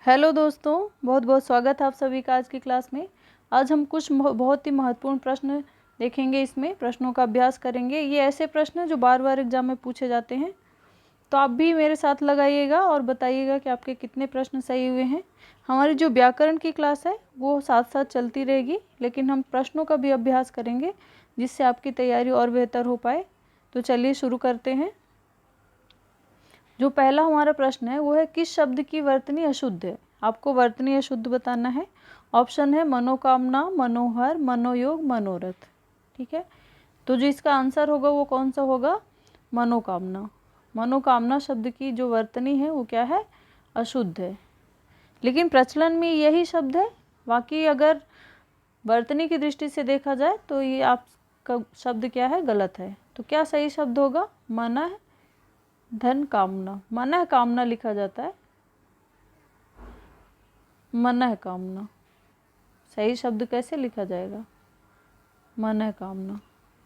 Hello दोस्तों, बहुत बहुत स्वागत है आप सभी का आज की क्लास में। आज हम कुछ बहुत ही महत्वपूर्ण प्रश्न देखेंगे। इसमें प्रश्नों का अभ्यास करेंगे। ये ऐसे प्रश्न हैं जो बार बार एग्जाम में पूछे जाते हैं, तो आप भी मेरे साथ लगाइएगा और बताइएगा कि आपके कितने प्रश्न सही हुए हैं। हमारी जो व्याकरण की क्लास है वो साथ साथ चलती रहेगी, लेकिन हम प्रश्नों का भी अभ्यास करेंगे जिससे आपकी तैयारी और बेहतर हो पाए। तो चलिए शुरू करते हैं। जो पहला हमारा प्रश्न है वो है, किस शब्द की वर्तनी अशुद्ध है? आपको वर्तनी अशुद्ध बताना है। ऑप्शन है मनोकामना, मनोहर, मनोयोग, मनोरथ। ठीक है, तो जो इसका आंसर होगा वो कौन सा होगा? मनोकामना। मनोकामना शब्द की जो वर्तनी है वो क्या है? अशुद्ध है। लेकिन प्रचलन में यही शब्द है। बाकी अगर वर्तनी की दृष्टि से देखा जाए तो ये आपका शब्द क्या है? गलत है। तो क्या सही शब्द होगा? मन धन कामना। मन कामना लिखा जाता है, मन कामना। सही शब्द कैसे लिखा जाएगा? मन कामना,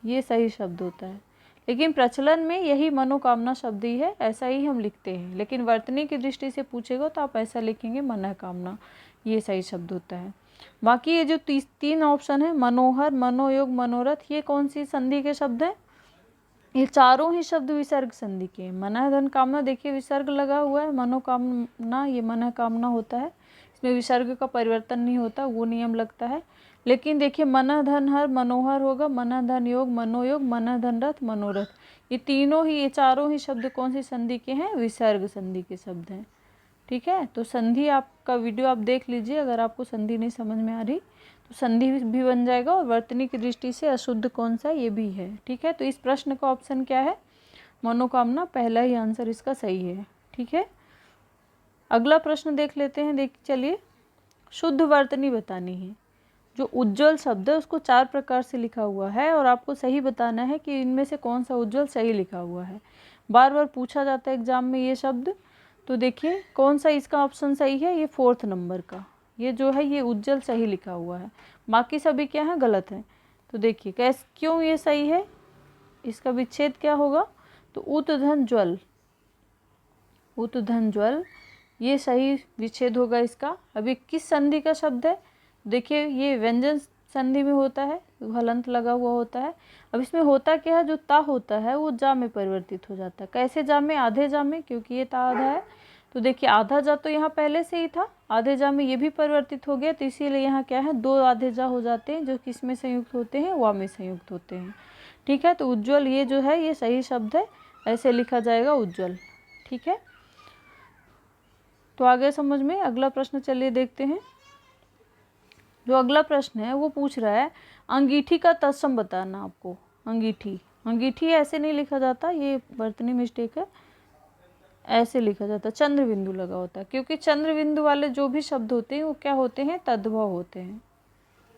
ये सही शब्द होता है। लेकिन प्रचलन में यही मनोकामना शब्द ही है, ऐसा ही हम लिखते हैं। लेकिन वर्तनी की दृष्टि से पूछेगा तो आप ऐसा लिखेंगे मन कामना, ये सही शब्द होता है। बाकी ये जो तीन ऑप्शन है, मनोहर, मनोयोग, मनोरथ, ये कौन सी संधि के शब्द हैं? ये चारों ही शब्द विसर्ग संधि के। मन धन कामना, देखिए विसर्ग लगा हुआ है। मनोकामना, ये मन कामना होता है, इसमें विसर्ग का परिवर्तन नहीं होता, वो नियम लगता है। लेकिन देखिए मन धन हर मनोहर होगा, मन धन योग मनोयोग, मन धन रथ मनोरथ, ये तीनों ही, ये चारों ही शब्द कौन सी संधि के हैं? विसर्ग संधि के शब्द हैं। ठीक है, तो संधि आपका वीडियो आप देख लीजिए। अगर आपको संधि नहीं समझ में आ रही तो संधि भी बन जाएगा, और वर्तनी की दृष्टि से अशुद्ध कौन सा, ये भी है। ठीक है, तो इस प्रश्न का ऑप्शन क्या है? मनोकामना, पहला ही आंसर इसका सही है। ठीक है, अगला प्रश्न देख लेते हैं। देख चलिए, शुद्ध वर्तनी बतानी है। जो उज्ज्वल शब्द है उसको 4 प्रकार से लिखा हुआ है, और आपको सही बताना है कि इनमें से कौन सा उज्ज्वल सही लिखा हुआ है। बार बार पूछा जाता है एग्जाम में ये शब्द। तो देखिए कौन सा इसका ऑप्शन सही है? ये 4th नंबर का, ये जो है ये उज्ज्वल सही लिखा हुआ है। बाकी सभी क्या है? गलत है। तो देखिए क्यों ये सही है, इसका विच्छेद क्या होगा? तो उत धन ज्वल, उत धन ज्वल, ये सही विच्छेद होगा इसका। अभी किस संधि का शब्द है? देखिए ये व्यंजन संधि में होता है, हलंत लगा हुआ होता है। अब इसमें होता क्या है? जो ता होता है वो जा में परिवर्तित हो जाता है। कैसे जा में? आधे जा में, क्योंकि ये ता आधा है। तो देखिए आधा जा तो यहाँ पहले से ही था, आधे जा में ये भी परिवर्तित हो गया, तो इसीलिए यहाँ क्या है? 2 आधे जा हो जाते हैं, जो किस में संयुक्त होते हैं? वा में संयुक्त होते हैं। ठीक है, तो उज्ज्वल ये जो है ये सही शब्द है, ऐसे लिखा जाएगा उज्ज्वल। ठीक है, तो आगे समझ में। अगला प्रश्न चलिए देखते हैं। जो अगला प्रश्न है वो पूछ रहा है, अंगीठी का तत्सम बताना आपको। अंगीठी, अंगीठी ऐसे नहीं लिखा जाता, ये वर्तनी मिस्टेक है, ऐसे लिखा जाता, चंद्र बिंदु लगा होता है। क्योंकि चंद्र बिंदु वाले जो भी शब्द होते हैं वो क्या होते हैं? तद्भव होते हैं।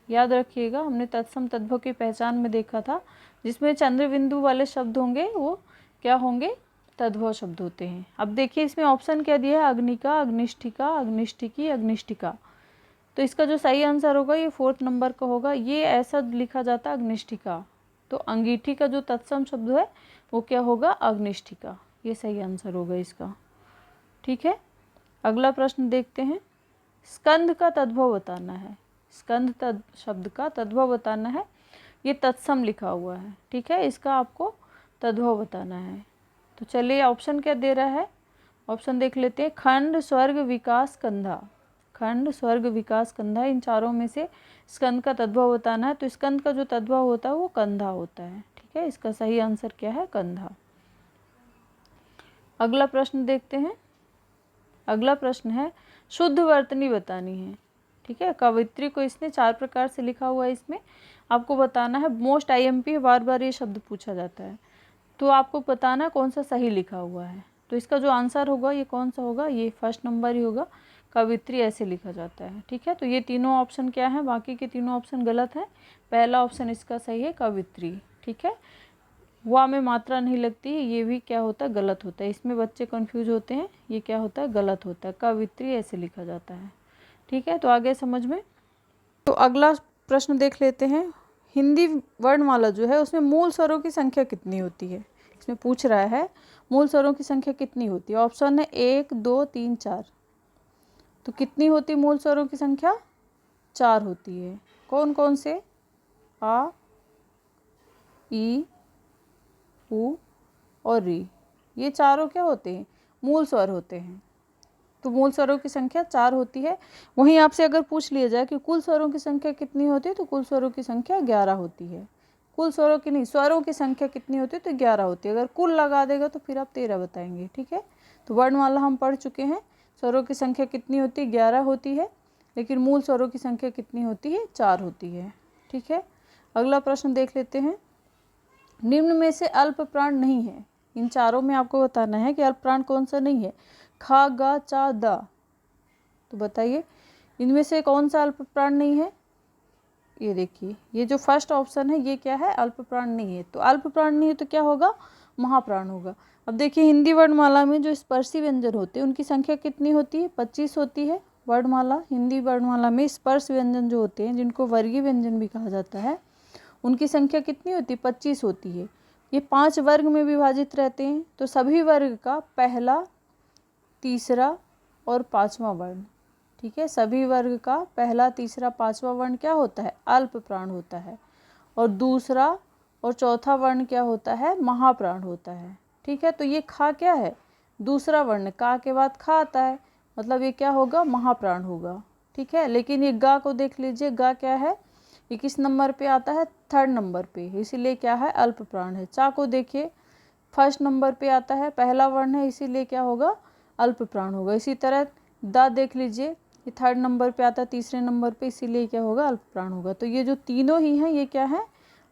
याद रखिएगा, हमने तत्सम तद्भव की पहचान में देखा था, जिसमें चंद्र बिंदु वाले शब्द होंगे वो क्या होंगे? तद्भव शब्द होते हैं। अब देखिए इसमें ऑप्शन क्या दिया है? अग्निका, अग्निष्ठिका, अग्निष्ठिकी, अग्निष्ठिका। तो इसका जो सही आंसर होगा ये 4th नंबर का होगा, ये ऐसा लिखा जाता है अग्निष्ठिका। तो अंगीठी का जो तत्सम शब्द है वो क्या होगा? अग्निष्ठिका, ये सही आंसर होगा इसका। ठीक है, अगला प्रश्न देखते हैं। स्कंद का तद्भव बताना है। स्कंद शब्द का तद्भव बताना है, ये तत्सम लिखा हुआ है। ठीक है, इसका आपको तद्भव बताना है। तो चलिए ऑप्शन क्या दे रहा है, ऑप्शन देख लेते हैं। खंड, स्वर्ग, विकास, कंधा। खंड, स्वर्ग, विकास, कंधा, इन चारों में से स्कंद का तद्भव बताना है। तो स्कंद का जो तद्भव होता है वो कंधा होता है। ठीक है, इसका सही आंसर क्या है? कंधा। अगला प्रश्न देखते हैं। अगला प्रश्न है, शुद्ध वर्तनी बतानी है। ठीक है, कवित्री को इसने 4 प्रकार से लिखा हुआ है, इसमें आपको बताना है। मोस्ट IMP है, बार बार ये शब्द पूछा जाता है, तो आपको बताना कौन सा सही लिखा हुआ है। तो इसका जो आंसर होगा ये कौन सा होगा? ये 1st नंबर ही होगा, कवित्री ऐसे लिखा जाता है। ठीक है, तो ये तीनों ऑप्शन क्या है? बाकी के तीनों ऑप्शन गलत है, पहला ऑप्शन इसका सही है, कवित्री। ठीक है, वा में मात्रा नहीं लगती है, ये भी क्या होता है? गलत होता है। इसमें बच्चे कंफ्यूज होते हैं, ये क्या होता है? गलत होता है, कवित्री ऐसे लिखा जाता है। ठीक है, तो आगे समझ में। तो अगला प्रश्न देख लेते हैं। हिंदी वर्णमाला जो है उसमें मूल स्वरों की संख्या कितनी होती है? इसमें पूछ रहा है मूल स्वरों की संख्या कितनी होती है। ऑप्शन है 1, 2, 3, 4। तो कितनी होती मूल स्वरों की संख्या? 4 होती है। कौन कौन से? आ, ई, उ और री, ये चारों क्या होते हैं? मूल स्वर होते हैं। तो मूल स्वरों की संख्या 4 होती है। वहीं आपसे अगर पूछ लिया जाए कि कुल स्वरों की संख्या कितनी होती है, तो कुल स्वरों की संख्या 11 होती है। कुल स्वरों की नहीं, स्वरों की संख्या कितनी होती है? तो 11 होती है। अगर कुल लगा देगा तो फिर आप 13 बताएंगे। ठीक है, तो वर्णमाला हम पढ़ चुके हैं। स्वरों की संख्या कितनी होती है? 11 होती है। लेकिन मूल स्वरों की संख्या कितनी होती है? 4 होती है। ठीक है, अगला प्रश्न देख लेते हैं। निम्न में से अल्प प्राण नहीं है। इन चारों में आपको बताना है कि अल्प प्राण कौन सा नहीं है। खा, गा, चा, दा। तो बताइए इनमें से कौन सा अल्प प्राण नहीं है? ये देखिए, ये जो फर्स्ट ऑप्शन है ये क्या है? अल्प प्राण नहीं है। तो अल्प प्राण नहीं है तो क्या होगा? महाप्राण होगा। अब देखिए हिंदी वर्णमाला में जो स्पर्शी व्यंजन होते हैं उनकी संख्या कितनी होती है? 25 होती है। वर्णमाला, हिंदी वर्णमाला में स्पर्श व्यंजन जो होते हैं, जिनको वर्गीय व्यंजन भी कहा जाता है, उनकी संख्या कितनी होती है? 25 होती है। ये 5 वर्ग में विभाजित रहते हैं। तो सभी वर्ग का पहला, तीसरा और पांचवा वर्ण, ठीक है, सभी वर्ग का पहला, तीसरा, पांचवा वर्ण क्या होता है? अल्प प्राण होता है। और दूसरा और चौथा वर्ण क्या होता है? महाप्राण होता है। ठीक है, तो ये खा क्या है? दूसरा वर्ण, का के बाद खा आता है, मतलब ये क्या होगा? महाप्राण होगा। ठीक है, लेकिन ये गा को देख लीजिए, गा क्या है? ये किस नंबर पे आता है? 3rd नंबर पे, इसीलिए क्या है? अल्प प्राण है। चा को देखिए, 1st नंबर पे आता है, पहला वर्ण है, इसीलिए क्या होगा? अल्प प्राण होगा। इसी तरह दा देख लीजिए, ये 3rd नंबर पे आता है, तीसरे नंबर पे, इसीलिए क्या होगा? अल्प प्राण होगा। तो ये जो तीनों ही हैं ये क्या है?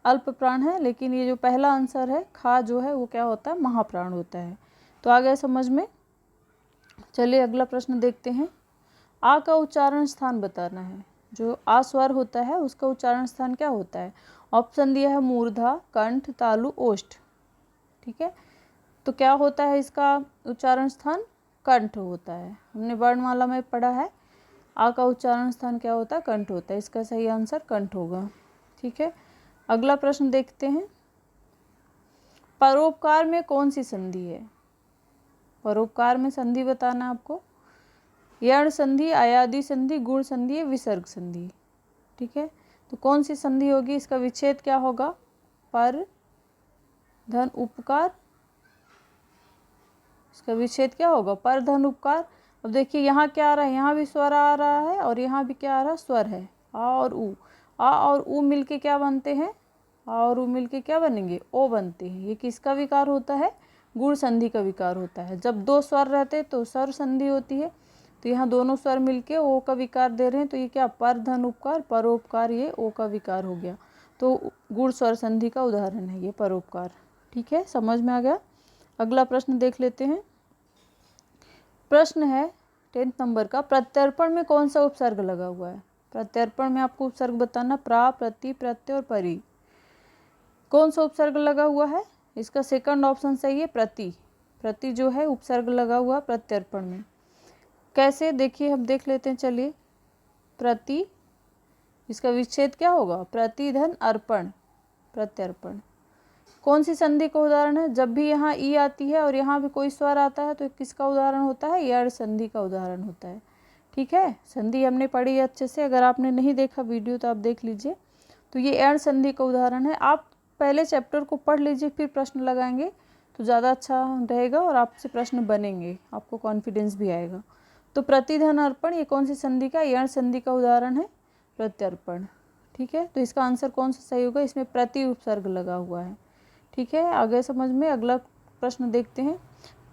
अल्प प्राण है। लेकिन ये जो पहला आंसर है खा जो है वो क्या होता है? महाप्राण होता है। तो आ गया समझ में? चलिए अगला प्रश्न देखते हैं। आ का उच्चारण स्थान बताना है। जो आ स्वर होता है उसका उच्चारण स्थान क्या होता है? ऑप्शन दिया है मूर्धा, कंठ, तालु, ओष्ठ। ठीक है, तो क्या होता है इसका उच्चारण स्थान? कंठ होता है। हमने वर्णमाला में पढ़ा है आ का उच्चारण स्थान क्या होता है? कंठ होता है। इसका सही आंसर कंठ होगा। ठीक है, अगला प्रश्न देखते हैं। परोपकार में कौन सी संधि है? परोपकार में संधि बताना आपको। यण संधि, आयादी संधि, गुण संधि, विसर्ग संधि। ठीक है, तो कौन सी संधि होगी? इसका विच्छेद क्या होगा? पर धन उपकार। इसका विच्छेद क्या होगा? पर धन उपकार। अब देखिए यहाँ क्या आ रहा है? यहाँ भी स्वर आ रहा है और यहाँ भी क्या आ रहा है? स्वर है। आ और उ, आ और उ मिलके क्या बनते हैं? आ और उ मिलके क्या बनेंगे? ओ बनते हैं। ये किसका विकार होता है? गुण संधि का विकार होता है। जब दो स्वर रहते हैं तो स्वर संधि होती है। तो यहाँ दोनों स्वर मिलके ओ का विकार दे रहे हैं, तो ये क्या? पर धन उपकार, परोपकार, ये ओ का विकार हो गया। तो गुण स्वर संधि का उदाहरण है ये परोपकार। ठीक है, समझ में आ गया? अगला प्रश्न देख लेते हैं। प्रश्न है 10th नंबर का। प्रत्यर्पण में कौन सा उपसर्ग लगा हुआ है? प्रत्यर्पण में आपको उपसर्ग बताना। प्रा, प्रति, प्रत्यय और परि। कौन सा उपसर्ग लगा हुआ है? इसका सेकंड ऑप्शन सही है, प्रति। प्रति जो है उपसर्ग लगा हुआ प्रत्यर्पण में। कैसे? देखिए हम देख लेते हैं। चलिए, प्रति, इसका विच्छेद क्या होगा? प्रतिधन अर्पण, प्रत्यर्पण। कौन सी संधि का उदाहरण है? जब भी यहाँ ई आती है और यहाँ भी कोई स्वर आता है तो किसका उदाहरण होता है? यण संधि का उदाहरण होता है। ठीक है, संधि हमने पढ़ी है अच्छे से। अगर आपने नहीं देखा वीडियो तो आप देख लीजिए। तो ये यण संधि का उदाहरण है। आप पहले चैप्टर को पढ़ लीजिए, फिर प्रश्न लगाएंगे तो ज़्यादा अच्छा रहेगा और आपसे प्रश्न बनेंगे, आपको कॉन्फिडेंस भी आएगा। तो प्रतिधन अर्पण ये कौन सी संधि का? यण संधि का उदाहरण है, प्रत्यर्पण। ठीक है, तो इसका आंसर कौन सा सही होगा? इसमें प्रति उपसर्ग लगा हुआ है। ठीक है, आगे समझ में। अगला प्रश्न देखते हैं।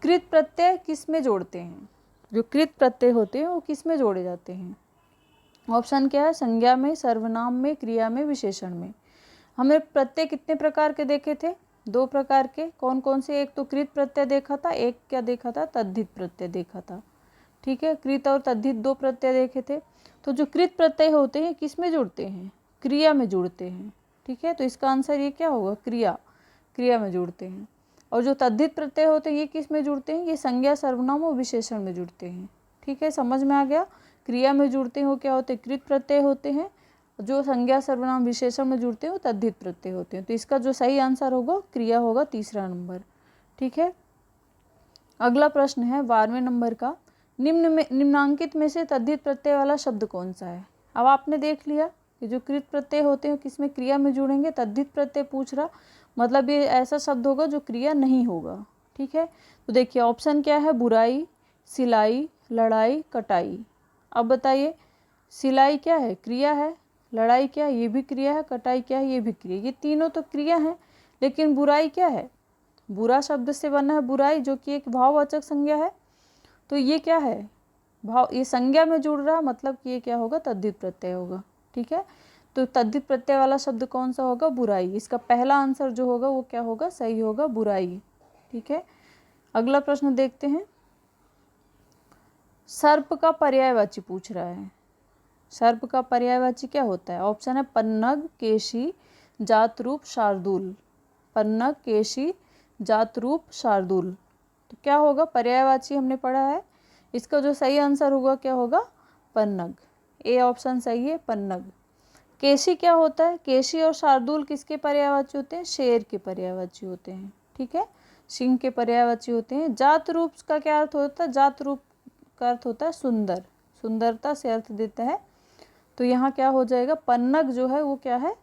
कृत प्रत्यय किस में जोड़ते हैं? जो कृत प्रत्यय होते हैं वो किस में जोड़े जाते हैं? ऑप्शन क्या है? संज्ञा में, सर्वनाम में, क्रिया में, विशेषण में। हमने प्रत्यय कितने प्रकार के देखे थे? 2 प्रकार के। कौन कौन से? एक तो कृत प्रत्यय देखा था, एक क्या देखा था? तद्धित प्रत्यय देखा था। ठीक है, कृत और तद्धित 2 प्रत्यय देखे थे। तो जो कृत प्रत्यय होते हैं किस में जुड़ते हैं? क्रिया में जुड़ते हैं। ठीक है, तो इसका आंसर ये क्या होगा? क्रिया, क्रिया में जुड़ते हैं। और जो तद्धित प्रत्यय होते हैं ये किस में जुड़ते हैं? ये संज्ञा, सर्वनाम और विशेषण में जुड़ते हैं। ठीक है, समझ में आ गया? क्रिया में जुड़ते हैं वो क्या होते हैं? कृत प्रत्यय होते हैं। जो संज्ञा, सर्वनाम, विशेषण में जुड़ते हैं वो तद्धित प्रत्यय होते हैं। तो इसका जो सही आंसर होगा क्रिया होगा, तीसरा नंबर। ठीक है, अगला प्रश्न है 12वें नंबर का। निम्नांकित में से तद्धित प्रत्यय वाला शब्द कौन सा है। अब आपने देख लिया कि जो कृत प्रत्यय होते हैं किसमें क्रिया में जुड़ेंगे, तद्धित प्रत्यय पूछ रहा, मतलब ये ऐसा शब्द होगा जो क्रिया नहीं होगा। ठीक है, तो देखिए ऑप्शन क्या है, बुराई, सिलाई, लड़ाई, कटाई। अब बताइए सिलाई क्या है, क्रिया है, लड़ाई क्या है, ये भी क्रिया है, कटाई क्या है, ये भी क्रिया, ये तीनों तो क्रिया है। लेकिन बुराई क्या है, बुरा शब्द से बना है बुराई, जो कि एक भाववाचक संज्ञा है। तो ये क्या है, भाव, ये संज्ञा में जुड़ रहा, मतलब कि ये क्या होगा, तद्धित प्रत्यय होगा। ठीक है, तो तद्धित प्रत्यय वाला शब्द कौन सा होगा, बुराई। इसका पहला आंसर जो होगा वो क्या होगा, सही होगा, बुराई। ठीक है, अगला प्रश्न देखते हैं। सर्प का पर्यायवाची पूछ रहा है। सर्प का पर्यायवाची क्या होता है, ऑप्शन है पन्नग, केशी, जातरूप, शार्दूल। पन्नग, केशी, जातरूप, शार्दूल। तो क्या होगा, पर्यायवाची हमने पढ़ा है, इसका जो सही आंसर होगा क्या होगा, पन्नग। ए ऑप्शन सही है, पन्नग। केशी क्या होता है, केशी और शार्दूल किसके पर्यायवाची होते हैं, शेर के पर्यायवाची होते हैं। ठीक है, सिंह के पर्यायवाची होते हैं। जात रूप का क्या अर्थ होता है, जात रूप का अर्थ होता है सुंदर, सुंदरता से अर्थ देता है। तो यहाँ क्या हो जाएगा, पन्नग जो है वो क्या है,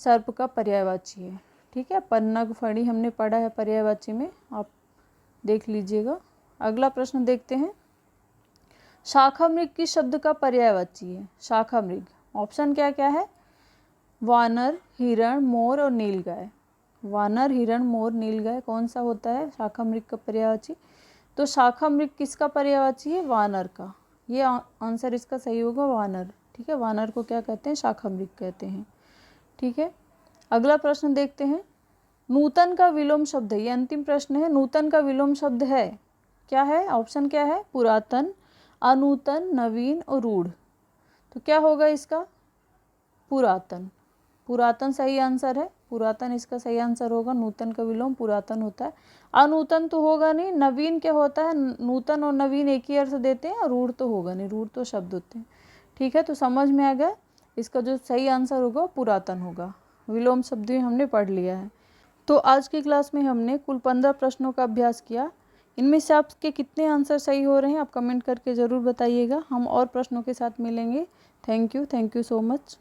सर्प का पर्यायवाची है। ठीक है, पन्नग फणी हमने पढ़ा है पर्यायवाची में, आप देख लीजिएगा। अगला प्रश्न देखते हैं। शाखा मृग किस शब्द का पर्यायवाची है, शाखा मृग। ऑप्शन क्या क्या है, वानर, हिरण, मोर और नीलगाय। वानर, हिरण, मोर, नीलगाय कौन सा होता है शाखा मृग का पर्यायवाची। तो शाखा मृग किसका पर्यायवाची है, वानर का। ये आंसर इसका सही होगा, वानर। ठीक है, वानर को क्या कहते हैं, शाखा मृग कहते हैं। ठीक है, अगला प्रश्न देखते हैं। नूतन का विलोम शब्द है, ये अंतिम प्रश्न है। नूतन का विलोम शब्द है क्या है, ऑप्शन क्या है, पुरातन, अनूतन, नवीन और रूढ़। तो क्या होगा इसका, पुरातन। पुरातन सही आंसर है, पुरातन इसका सही आंसर होगा। नूतन का विलोम पुरातन होता है। अनूतन तो होगा नहीं। नवीन क्या होता है, नूतन और नवीन एक ही अर्थ देते हैं। और रूढ़ तो होगा नहीं, रूढ़ तो शब्द होते हैं। ठीक है, तो समझ में आ गया, इसका जो सही आंसर होगा पुरातन होगा। विलोम शब्द भी हमने पढ़ लिया है। तो आज की क्लास में हमने कुल 15 प्रश्नों का अभ्यास किया। इनमें से आपके कितने आंसर सही हो रहे हैं आप कमेंट करके ज़रूर बताइएगा। हम और प्रश्नों के साथ मिलेंगे। Thank you so much.